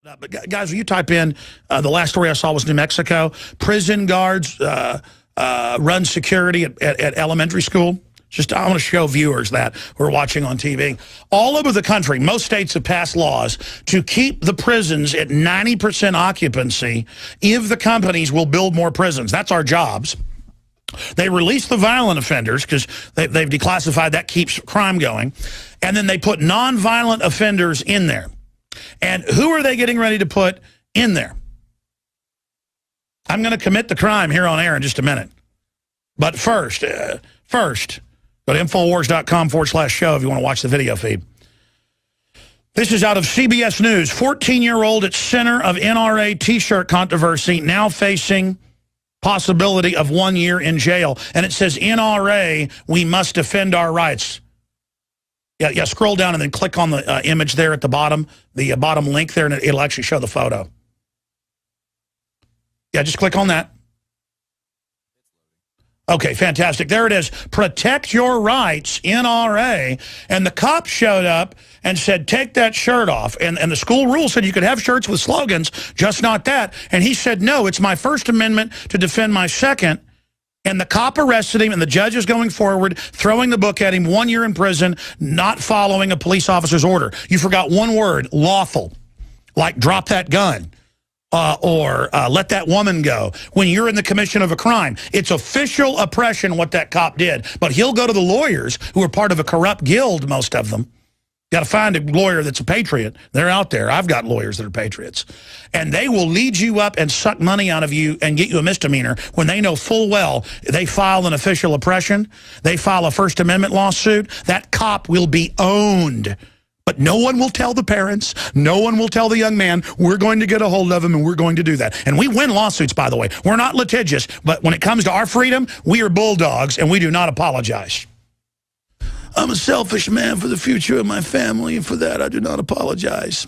But guys, when you type in, the last story I saw was New Mexico, prison guards run security at elementary school. Just I want to show viewers that who are watching on TV. All over the country, most states have passed laws to keep the prisons at 90% occupancy if the companies will build more prisons. That's our jobs. They release the violent offenders because they've declassified that keeps crime going. And then they put nonviolent offenders in there. And who are they getting ready to put in there? I'm going to commit the crime here on air in just a minute. But first, go to Infowars.com/show if you want to watch the video feed. This is out of CBS News. 14-year-old at center of NRA T-shirt controversy now facing possibility of 1 year in jail. And it says, NRA, we must defend our rights. Yeah, scroll down and then click on the image there at the bottom link there, and it'll actually show the photo. Yeah, just click on that. Okay, fantastic. There it is. Protect your rights, NRA. And the cop showed up and said, take that shirt off. And the school rule said you could have shirts with slogans, just not that. And he said, no, it's my First Amendment to defend my second. And the cop arrested him, and the judge is going forward, throwing the book at him, 1 year in prison, not following a police officer's order. You forgot one word, lawful, like drop that gun. Or let that woman go when you're in the commission of a crime. It's official oppression what that cop did. But he'll go to the lawyers who are part of a corrupt guild, most of them. Got to find a lawyer that's a patriot. They're out there. I've got lawyers that are patriots. And they will lead you up and suck money out of you and get you a misdemeanor when they know full well they file an official oppression. They file a First Amendment lawsuit. That cop will be owned. But no one will tell the parents. No one will tell the young man, we're going to get a hold of him and we're going to do that. And we win lawsuits, by the way. We're not litigious, but when it comes to our freedom, we are bulldogs and we do not apologize. I'm a selfish man for the future of my family, and for that I do not apologize.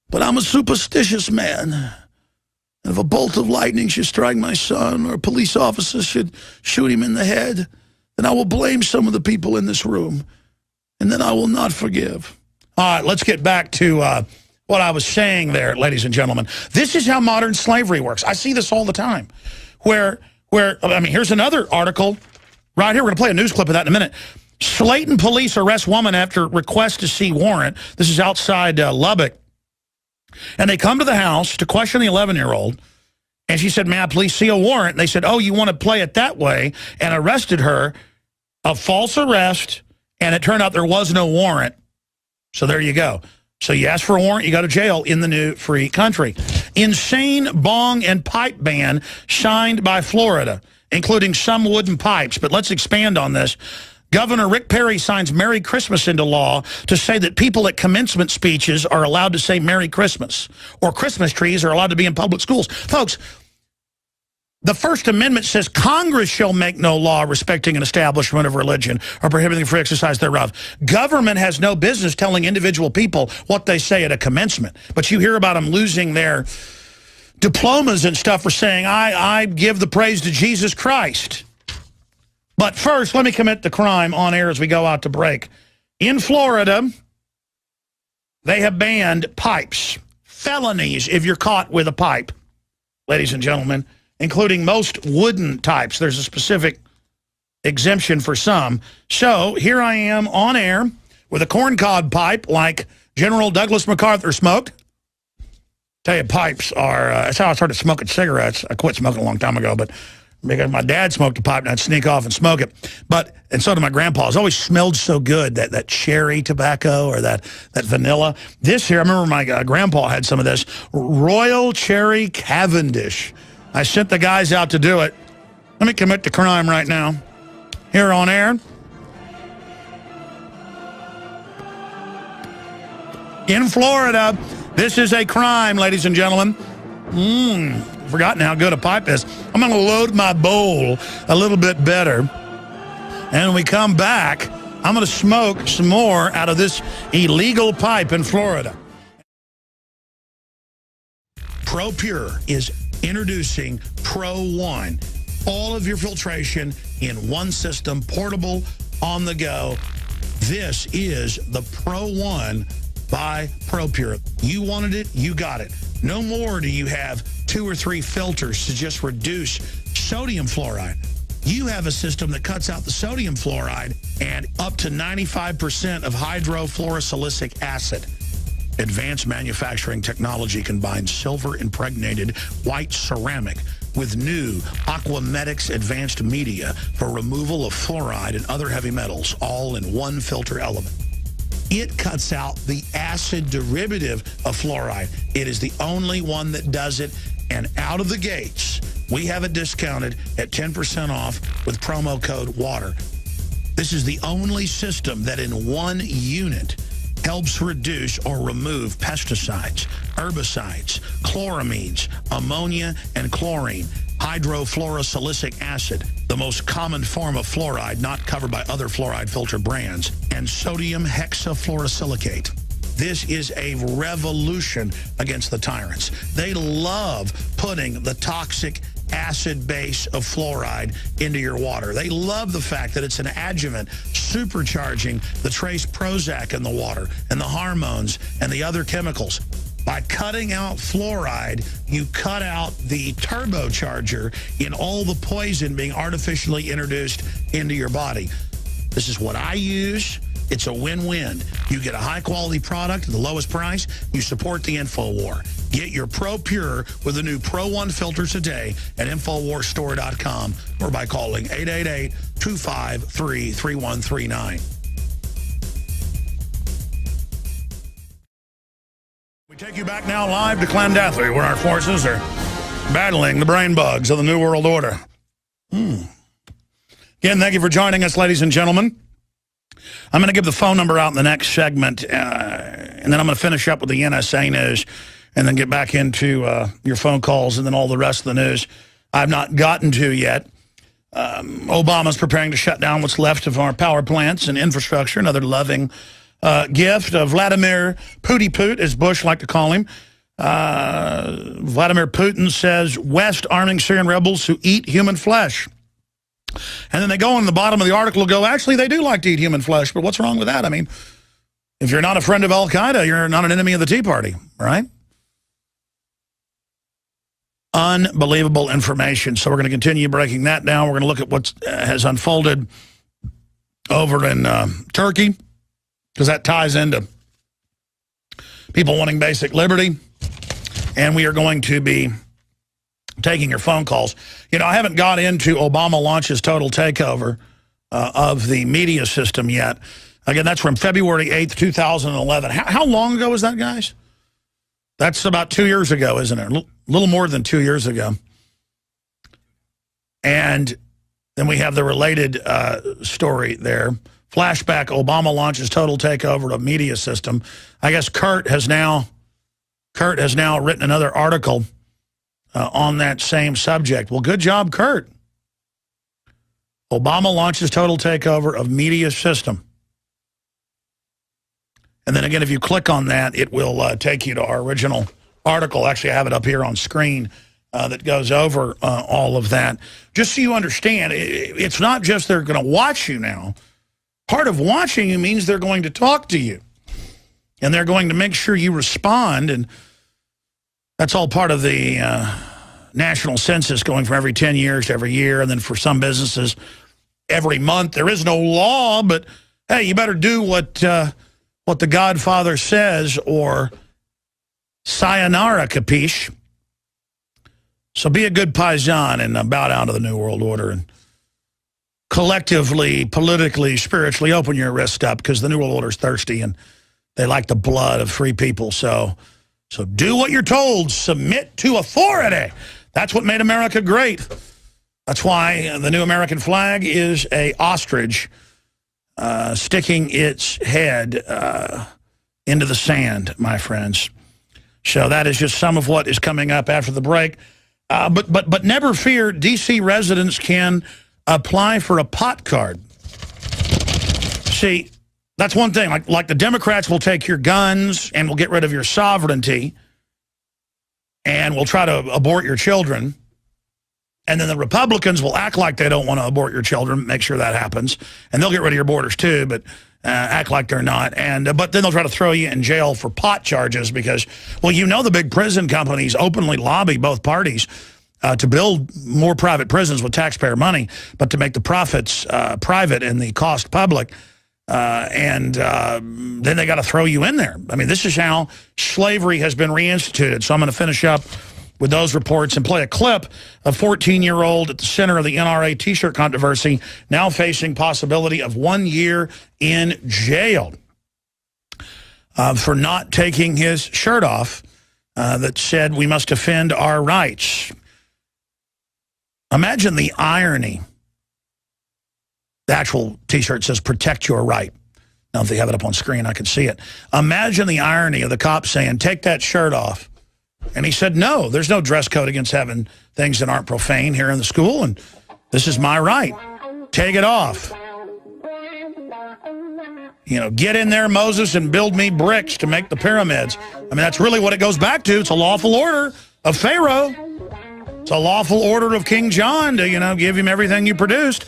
But I'm a superstitious man. And if a bolt of lightning should strike my son or a police officer should shoot him in the head, then I will blame some of the people in this room. And then I will not forgive. All right, let's get back to what I was saying there, ladies and gentlemen. This is how modern slavery works. I see this all the time. Where I mean, here's another article right here. We're going to play a news clip of that in a minute. Slayton police arrest woman after request to see warrant. This is outside Lubbock. And they come to the house to question the 11-year-old. And she said, may I please see a warrant? And they said, oh, you want to play it that way? And arrested her of false arrest. And it turned out there was no warrant. So there you go. So you ask for a warrant, you go to jail in the new free country. Insane bong and pipe ban signed by Florida, including some wooden pipes. But let's expand on this. Governor Rick Perry signs Merry Christmas into law to say that people at commencement speeches are allowed to say Merry Christmas, or Christmas trees are allowed to be in public schools. Folks, the First Amendment says Congress shall make no law respecting an establishment of religion or prohibiting free exercise thereof. Government has no business telling individual people what they say at a commencement. But you hear about them losing their diplomas and stuff for saying, I give the praise to Jesus Christ. But first, let me commit the crime on air as we go out to break. In Florida, they have banned pipes. Felonies if you're caught with a pipe, ladies and gentlemen, including most wooden types. There's a specific exemption for some. So here I am on air with a corncob pipe like General Douglas MacArthur smoked. Tell you, pipes are, that's how I started smoking cigarettes. I quit smoking a long time ago, but because my dad smoked a pipe and I'd sneak off and smoke it. And so did my grandpa. It always smelled so good, that cherry tobacco or that vanilla. This here, I remember my grandpa had some of this, Royal Cherry Cavendish. I sent the guys out to do it. Let me commit the crime right now. Here on air. In Florida, this is a crime, ladies and gentlemen. Forgotten how good a pipe is. I'm going to load my bowl a little bit better. And when we come back, I'm going to smoke some more out of this illegal pipe in Florida. ProPure is introducing Pro One. All of your filtration in one system, portable, on the go. This is the Pro One Buy ProPure. You wanted it, you got it. No more do you have 2 or 3 filters to just reduce sodium fluoride. You have a system that cuts out the sodium fluoride and up to 95% of hydrofluorosilicic acid. Advanced manufacturing technology combines silver-impregnated white ceramic with new Aquamedics advanced media for removal of fluoride and other heavy metals, all in one filter element. It cuts out the acid derivative of fluoride. It is the only one that does it, and out of the gates, we have it discounted at 10% off with promo code WATER. This is the only system that in one unit helps reduce or remove pesticides, herbicides, chloramines, ammonia, and chlorine, hydrofluorosilicic acid, the most common form of fluoride not covered by other fluoride filter brands, and sodium hexafluorosilicate. This is a revolution against the tyrants. They love putting the toxic acid base of fluoride into your water. They love the fact that it's an adjuvant supercharging the trace Prozac in the water and the hormones and the other chemicals. By cutting out fluoride, you cut out the turbocharger in all the poison being artificially introduced into your body. This is what I use. It's a win-win. You get a high-quality product at the lowest price. You support the InfoWar. Get your ProPure with the new Pro 1 filter today at InfoWarsStore.com or by calling 888-253-3139. We take you back now live to Clondathry, where our forces are battling the brain bugs of the New World Order. Again, thank you for joining us, ladies and gentlemen. I'm going to give the phone number out in the next segment, and then I'm going to finish up with the NSA news and then get back into your phone calls and then all the rest of the news I've not gotten to yet. Obama's preparing to shut down what's left of our power plants and infrastructure, another loving gift of Vladimir Pooty-Poot, as Bush liked to call him. Vladimir Putin says, West arming Syrian rebels who eat human flesh. And then they go on the bottom of the article, go, actually, they do like to eat human flesh, but what's wrong with that? I mean, if you're not a friend of Al-Qaeda, you're not an enemy of the Tea Party, right? Unbelievable information. So we're going to continue breaking that down. We're going to look at what has unfolded over in Turkey, because that ties into people wanting basic liberty. And we are going to be taking your phone calls. You know, I haven't got into Obama launches total takeover of the media system yet. Again, that's from February 8th, 2011. How long ago was that, guys? That's about 2 years ago, isn't it? A little more than 2 years ago. And then we have the related story there. Flashback, Obama launches total takeover of media system. I guess Kurt has now written another article on that same subject. Well, good job, Kurt. Obama launches total takeover of media system. And then again, if you click on that, it will take you to our original article. Actually, I have it up here on screen that goes over all of that. Just so you understand, it's not just they're going to watch you now. Part of watching you means they're going to talk to you. And they're going to make sure you respond. And that's all part of the national census going from every 10 years to every year. And then for some businesses, every month. There is no law, but, hey, you better do what the Godfather says, or sayonara, capiche? So be a good paisan and bow down to the New World Order and collectively, politically, spiritually open your wrist up, because the New World Order is thirsty and they like the blood of free people. So do what you're told. Submit to authority. That's what made America great. That's why the new American flag is a ostrich sticking its head into the sand, my friends. So that is just some of what is coming up after the break. But never fear, D.C. residents can apply for a pot card. See, that's one thing. Like the Democrats will take your guns and will get rid of your sovereignty and will try to abort your children. And then the Republicans will act like they don't want to abort your children, make sure that happens. And they'll get rid of your borders too, but act like they're not. And but then they'll try to throw you in jail for pot charges because, well, you know the big prison companies openly lobby both parties to build more private prisons with taxpayer money, but to make the profits private and the cost public. Then they got to throw you in there. I mean, this is how slavery has been reinstituted. So I'm going to finish up with those reports and play a clip of 14-year-old at the center of the NRA T-shirt controversy, now facing possibility of 1 year in jail for not taking his shirt off that said we must defend our rights. Imagine the irony. The actual T-shirt says protect your right. Now, if they have it up on screen, I can see it. Imagine the irony of the cop saying, take that shirt off. And he said, no, there's no dress code against having things that aren't profane here in the school, and this is my right. Take it off. You know, get in there, Moses, and build me bricks to make the pyramids. I mean, that's really what it goes back to. It's a lawful order of Pharaoh. It's a lawful order of King John to, you know, give him everything you produced.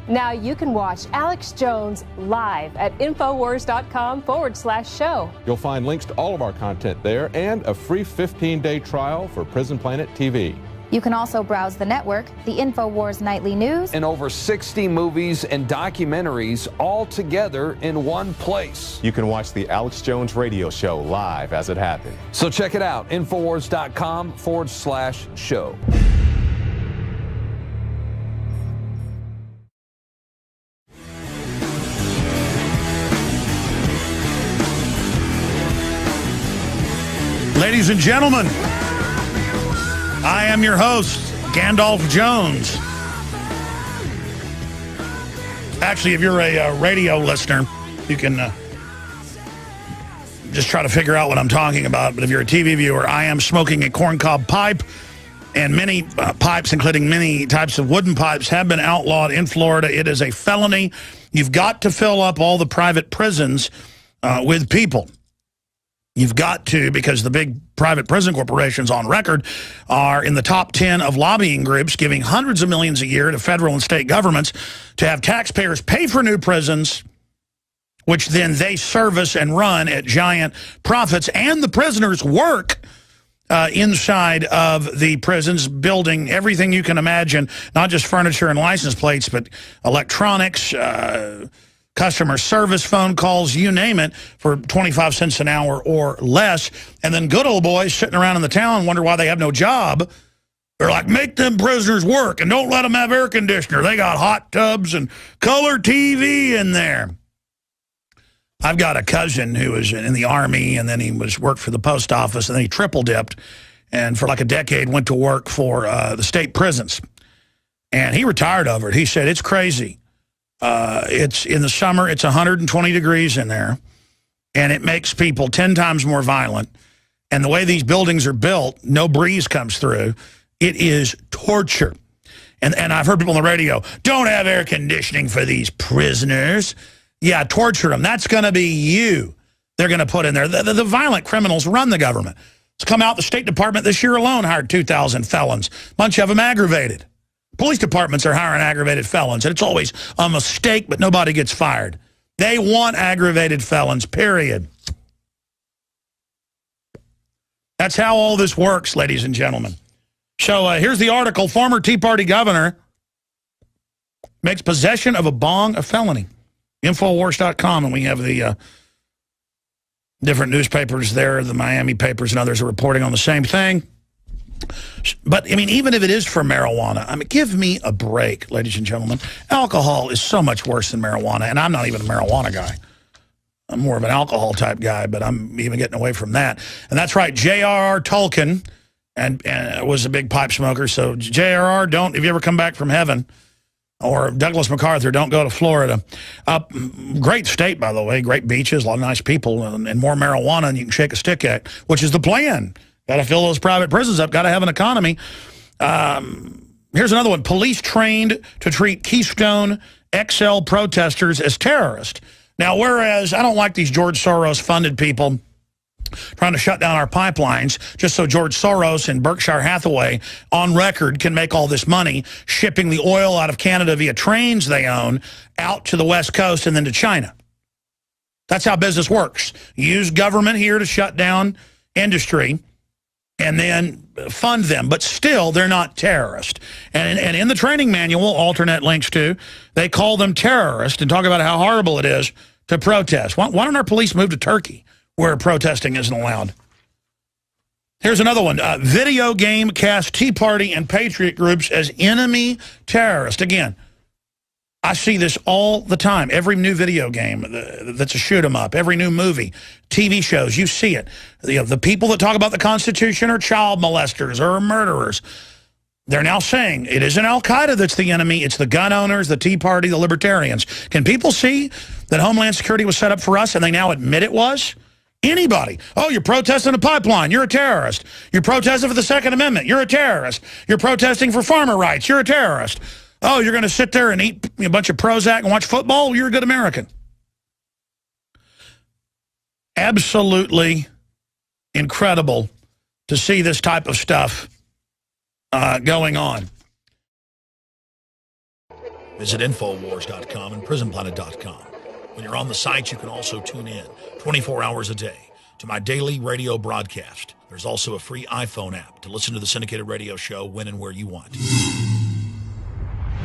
Now you can watch Alex Jones live at Infowars.com/show. You'll find links to all of our content there and a free 15-day trial for Prison Planet TV. You can also browse the network, the Infowars Nightly News, and over 60 movies and documentaries all together in one place. You can watch the Alex Jones radio show live as it happened. So check it out, Infowars.com/show. Ladies and gentlemen, I am your host, Gandalf Jones. Actually, if you're a radio listener, you can just try to figure out what I'm talking about. But if you're a TV viewer, I am smoking a corncob pipe, and many pipes, including many types of wooden pipes, have been outlawed in Florida. It is a felony. You've got to fill up all the private prisons with people. You've got to, because the big private prison corporations on record are in the top 10 of lobbying groups giving hundreds of millions a year to federal and state governments to have taxpayers pay for new prisons, which then they service and run at giant profits. And the prisoners work inside of the prisons, building everything you can imagine, not just furniture and license plates, but electronics, customer service, phone calls, you name it, for 25 cents an hour or less. And then good old boys sitting around in the town wonder why they have no job. They're like, make them prisoners work and don't let them have air conditioner. They got hot tubs and color TV in there. I've got a cousin who was in the Army, and then he worked for the post office, and then he triple dipped, and for like a decade went to work for the state prisons. And he retired over it. He said, it's crazy. It's in the summer, it's 120 degrees in there, and it makes people 10 times more violent. And the way these buildings are built, no breeze comes through. It is torture. And I've heard people on the radio, don't have air conditioning for these prisoners. Yeah, torture them. That's going to be you. They're going to put in there. The violent criminals run the government. It's come out, the State Department this year alone hired 2,000 felons. A bunch of them aggravated. Police departments are hiring aggravated felons, and it's always a mistake, but nobody gets fired. They want aggravated felons, period. That's how all this works, ladies and gentlemen. So here's the article. Former Tea Party governor makes possession of a bong a felony. Infowars.com, and we have the different newspapers there, the Miami papers and others are reporting on the same thing. But, I mean, even if it is for marijuana, I mean, give me a break, ladies and gentlemen. Alcohol is so much worse than marijuana, and I'm not even a marijuana guy. I'm more of an alcohol type guy, but I'm even getting away from that. And that's right, J.R.R. Tolkien and was a big pipe smoker. So, J.R.R., don't, if you ever come back from heaven, or Douglas MacArthur, don't go to Florida. Great state, by the way, great beaches, a lot of nice people, and more marijuana than you can shake a stick at, which is the plan. Got to fill those private prisons up. Got to have an economy. Here's another one. Police trained to treat Keystone XL protesters as terrorists. Now, whereas I don't like these George Soros-funded people trying to shut down our pipelines just so George Soros and Berkshire Hathaway on record can make all this money shipping the oil out of Canada via trains they own out to the West Coast and then to China. That's how business works. Use government here to shut down industry and then fund them. But still, they're not terrorists. And in the training manual, alternate links to, they call them terrorists and talk about how horrible it is to protest. Why don't our police move to Turkey, where protesting isn't allowed? Here's another one. Video game cast Tea Party and Patriot groups as enemy terrorists. Again, I see this all the time. Every new video game that's a shoot 'em up, every new movie, TV shows, you see it. The people that talk about the Constitution are child molesters or murderers. They're now saying it isn't Al-Qaeda that's the enemy, it's the gun owners, the Tea Party, the libertarians. Can people see that Homeland Security was set up for us and they now admit it was? Anybody. Oh, you're protesting a pipeline, you're a terrorist. You're protesting for the Second Amendment, you're a terrorist. You're protesting for farmer rights, you're a terrorist. Oh, you're going to sit there and eat a bunch of Prozac and watch football? You're a good American. Absolutely incredible to see this type of stuff going on. Visit Infowars.com and PrisonPlanet.com. When you're on the site, you can also tune in 24 hours a day to my daily radio broadcast. There's also a free iPhone app to listen to the syndicated radio show when and where you want.